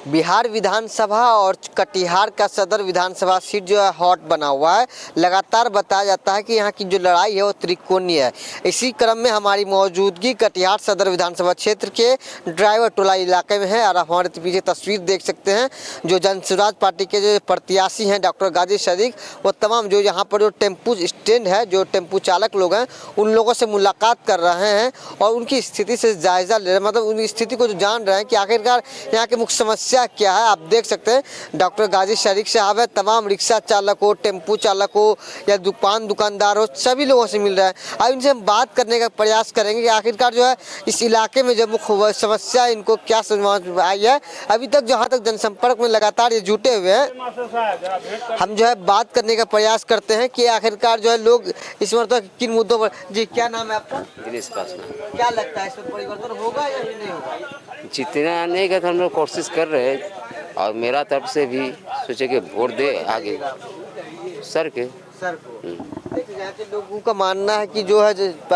बिहार विधानसभा और कटिहार का सदर विधानसभा सीट जो है हॉट बना हुआ है। लगातार बताया जाता है कि यहाँ की जो लड़ाई है वो त्रिकोणीय है। इसी क्रम में हमारी मौजूदगी कटिहार सदर विधानसभा क्षेत्र के ड्राइवर टोला इलाके में है और हमारे पीछे तस्वीर देख सकते हैं। जो जनसुराज पार्टी के जो प्रत्याशी हैं डॉक्टर गाजी सदीक, वो तमाम जो यहाँ पर जो टेम्पू स्टैंड है, जो टेम्पू चालक लोग हैं, उन लोगों से मुलाकात कर रहे हैं और उनकी स्थिति से जायजा ले रहे हैं, मतलब उनकी स्थिति को जो जान रहे हैं कि आखिरकार यहाँ की मुख्य समस्या क्या है। आप देख सकते हैं डॉक्टर गाजी सदीक साहब है, तमाम रिक्शा चालक हो, टेम्पू चालक हो या दुकानदार हो, सभी लोगों से मिल रहा है। अब इनसे हम बात करने का प्रयास करेंगे कि आखिरकार जो है इस इलाके में जो मुख्य समस्या इनको क्या समझ में आई है। अभी तक जहाँ तक जनसंपर्क में लगातार ये जुटे हुए हैं, हम जो है बात करने का प्रयास करते हैं कि आखिरकार जो है लोग इस मतलब किन मुद्दों पर। जी, क्या नाम है आपका? दिनेश पासवान। क्या लगता है इसमें परिवर्तन होगा या नहीं होगा? जितना नहीं का तो हम लोग कोशिश कर रहे हैं और मेरा तरफ से भी सोचे कि वोट दे आगे सर के सर को। देखिए, यहाँ के लोगों का मानना है कि जो है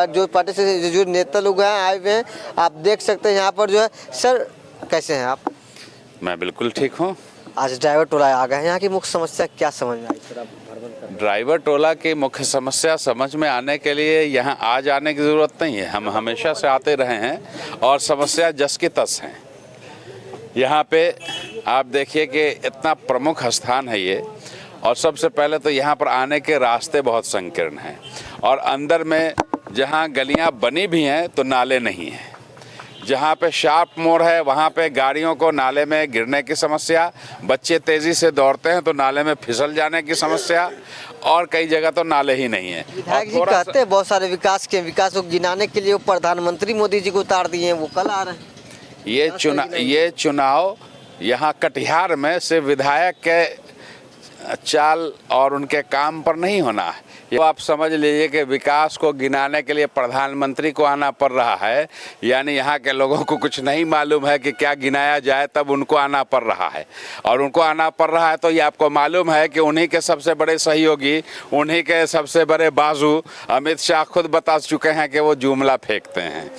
जो पार्टी से जो नेता लोग हैं आए हुए हैं, आप देख सकते हैं यहाँ पर जो है। सर, कैसे हैं आप? मैं बिल्कुल ठीक हूँ। आज ड्राइवर टोला आ गए हैं, यहाँ की मुख्य समस्या क्या समझ में आई? ड्राइवर टोला की मुख्य समस्या समझ में आने के लिए यहाँ आज आने की ज़रूरत नहीं है। हम हमेशा से आते रहे हैं और समस्या जस की तस हैं। यहाँ पे आप देखिए कि इतना प्रमुख स्थान है ये, और सबसे पहले तो यहाँ पर आने के रास्ते बहुत संकीर्ण हैं और अंदर में जहाँ गलियाँ बनी भी हैं तो नाले नहीं हैं। जहाँ पे शार्प मोड़ है वहाँ पे गाड़ियों को नाले में गिरने की समस्या, बच्चे तेज़ी से दौड़ते हैं तो नाले में फिसल जाने की समस्या, और कई जगह तो नाले ही नहीं है। विधायक जी कहते हैं बहुत सारे विकास को गिनाने के लिए वो प्रधानमंत्री मोदी जी को उतार दिए हैं, वो कल आ रहे हैं। ये चुनाव यहाँ कटिहार में सिर्फ विधायक के चाल और उनके काम पर नहीं होना है। ये आप समझ लीजिए कि विकास को गिनाने के लिए प्रधानमंत्री को आना पड़ रहा है, यानी यहाँ के लोगों को कुछ नहीं मालूम है कि क्या गिनाया जाए, तब उनको आना पड़ रहा है। और उनको आना पड़ रहा है तो ये आपको मालूम है कि उन्हीं के सबसे बड़े सहयोगी, उन्हीं के सबसे बड़े बाजू अमित शाह खुद बता चुके हैं कि वो जुमला फेंकते हैं।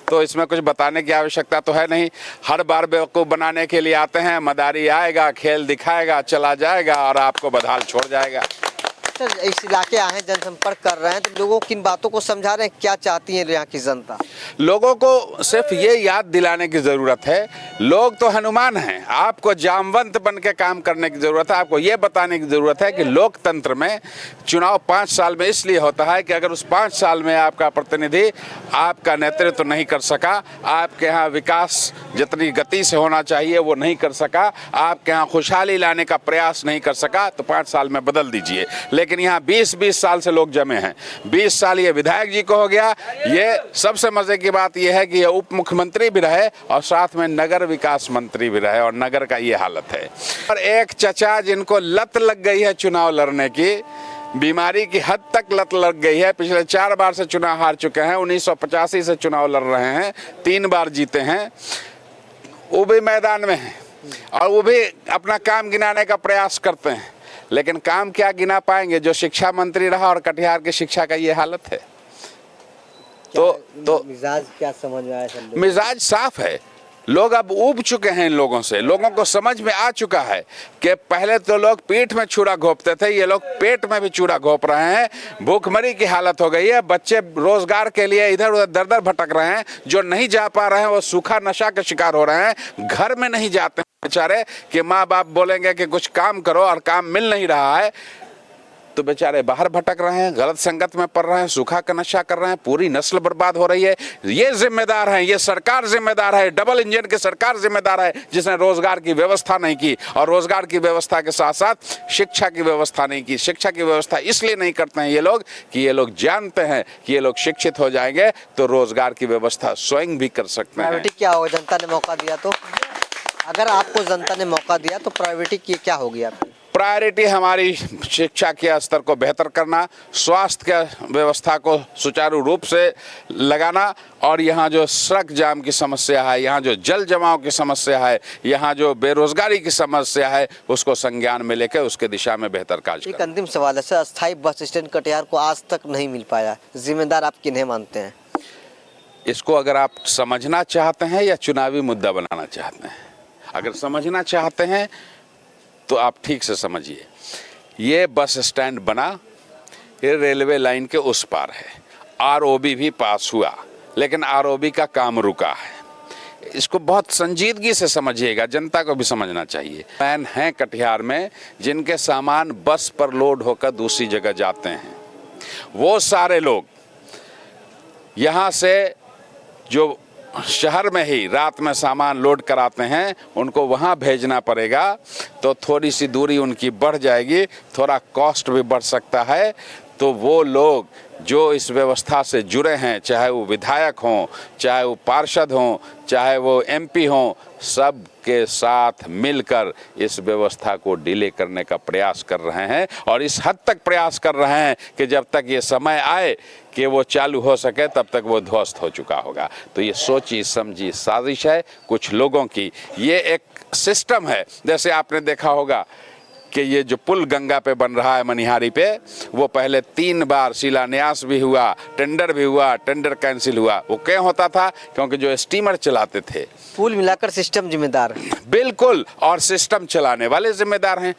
तो इसमें कुछ बताने की आवश्यकता तो है नहीं। हर बार बेवकूफ़ बनाने के लिए आते हैं, मदारी आएगा, खेल दिखाएगा, चला जाएगा और आपको बदहाल छोड़ जाएगा। सर, इस इलाके आए जनसंपर्क कर रहे हैं तो लोगों को किन बातों को समझा रहे हैं, क्या चाहती है यहाँ की जनता? लोगों को सिर्फ ये याद दिलाने की ज़रूरत है, लोग तो हनुमान हैं, आपको जामवंत बन के काम करने की ज़रूरत है। आपको ये बताने की ज़रूरत है कि लोकतंत्र में चुनाव 5 साल में इसलिए होता है कि अगर उस 5 साल में आपका प्रतिनिधि आपका नेतृत्व नहीं कर सका, आपके यहाँ विकास जितनी गति से होना चाहिए वो नहीं कर सका, आपके यहाँ खुशहाली लाने का प्रयास नहीं कर सका, तो 5 साल में बदल दीजिए। लेकिन यहाँ 20-20 साल से लोग जमे हैं। 20 साल ये विधायक जी को हो गया। ये सबसे मजे की बात यह है कि ये उप मुख्यमंत्री भी रहे और साथ में नगर विकास मंत्री भी रहे, और नगर का ये हालत है। और एक चचा जिनको लत लग गई है चुनाव लड़ने की, बीमारी की हद तक लत लग गई है, पिछले 4 बार से चुनाव हार चुके हैं, 1985 से चुनाव लड़ रहे हैं, 3 बार जीते हैं, वो भी मैदान में हैं और वो भी अपना काम गिनाने का प्रयास करते हैं। लेकिन काम क्या गिना पाएंगे जो शिक्षा मंत्री रहा और कटिहार की शिक्षा का ये हालत है। तो मिजाज क्या समझ में आया? मिजाज साफ है। लोग अब ऊब चुके हैं इन लोगों से। लोगों को समझ में आ चुका है कि पहले तो लोग पीठ में चूड़ा घोंपते थे, ये लोग पेट में भी चूड़ा घोंप रहे हैं। भूखमरी की हालत हो गई है। बच्चे रोजगार के लिए इधर उधर दर दर भटक रहे हैं। जो नहीं जा पा रहे हैं वो सूखा नशा का शिकार हो रहे हैं। घर में नहीं जाते बेचारे कि माँ बाप बोलेंगे कि कुछ काम करो, और काम मिल नहीं रहा है तो बेचारे बाहर भटक रहे हैं, गलत संगत में पड़ रहे हैं, सूखा का नशा कर रहे हैं, पूरी नस्ल बर्बाद हो रही है। ये जिम्मेदार है, ये सरकार जिम्मेदार है, डबल इंजन की सरकार जिम्मेदार है जिसने रोजगार की व्यवस्था नहीं की, और रोजगार की व्यवस्था के साथ साथ शिक्षा की व्यवस्था नहीं की। शिक्षा की व्यवस्था इसलिए नहीं करते हैं ये लोग कि ये लोग जानते हैं कि ये लोग शिक्षित हो जाएंगे तो रोजगार की व्यवस्था स्वयं भी कर सकते हैं। क्या होगा जनता ने मौका दिया तो? अगर आपको जनता ने मौका दिया तो प्रायोरिटी क्या होगी आपकी? प्रायोरिटी हमारी शिक्षा के स्तर को बेहतर करना, स्वास्थ्य के व्यवस्था को सुचारू रूप से लगाना, और यहाँ जो सड़क जाम की समस्या है, यहाँ जो जल जमाव की समस्या है, यहाँ जो बेरोजगारी की समस्या है, उसको संज्ञान में लेकर उसके दिशा में बेहतर कार्य। एक अंतिम सवाल है सर, अस्थायी बस स्टैंड कटिहार को आज तक नहीं मिल पाया, जिम्मेदार आप किन्हें मानते हैं? इसको अगर आप समझना चाहते हैं या चुनावी मुद्दा बनाना चाहते हैं? अगर समझना चाहते हैं तो आप ठीक से समझिए। ये बस स्टैंड बना, ये रेलवे लाइन के उस पार है। आरओबी भी पास हुआ, लेकिन आरओबी का काम रुका है। इसको बहुत संजीदगी से समझिएगा, जनता को भी समझना चाहिए। मैन हैं कटिहार में जिनके सामान बस पर लोड होकर दूसरी जगह जाते हैं। वो सारे लोग यहाँ से जो शहर में ही रात में सामान लोड कराते हैं, उनको वहाँ भेजना पड़ेगा, तो थोड़ी सी दूरी उनकी बढ़ जाएगी, थोड़ा कॉस्ट भी बढ़ सकता है। तो वो लोग जो इस व्यवस्था से जुड़े हैं, चाहे वो विधायक हों, चाहे वो पार्षद हों, चाहे वो एमपी हों, सब के साथ मिलकर इस व्यवस्था को डिले करने का प्रयास कर रहे हैं। और इस हद तक प्रयास कर रहे हैं कि जब तक ये समय आए कि वो चालू हो सके, तब तक वो ध्वस्त हो चुका होगा। तो ये सोची समझी साजिश है कुछ लोगों की। ये एक सिस्टम है। जैसे आपने देखा होगा कि ये जो पुल गंगा पे बन रहा है मनिहारी पे, वो पहले 3 बार शिलान्यास भी हुआ, टेंडर भी हुआ, टेंडर कैंसिल हुआ। वो क्यों होता था? क्योंकि जो स्टीमर चलाते थे। कुल मिलाकर सिस्टम जिम्मेदार है। बिल्कुल, और सिस्टम चलाने वाले जिम्मेदार हैं।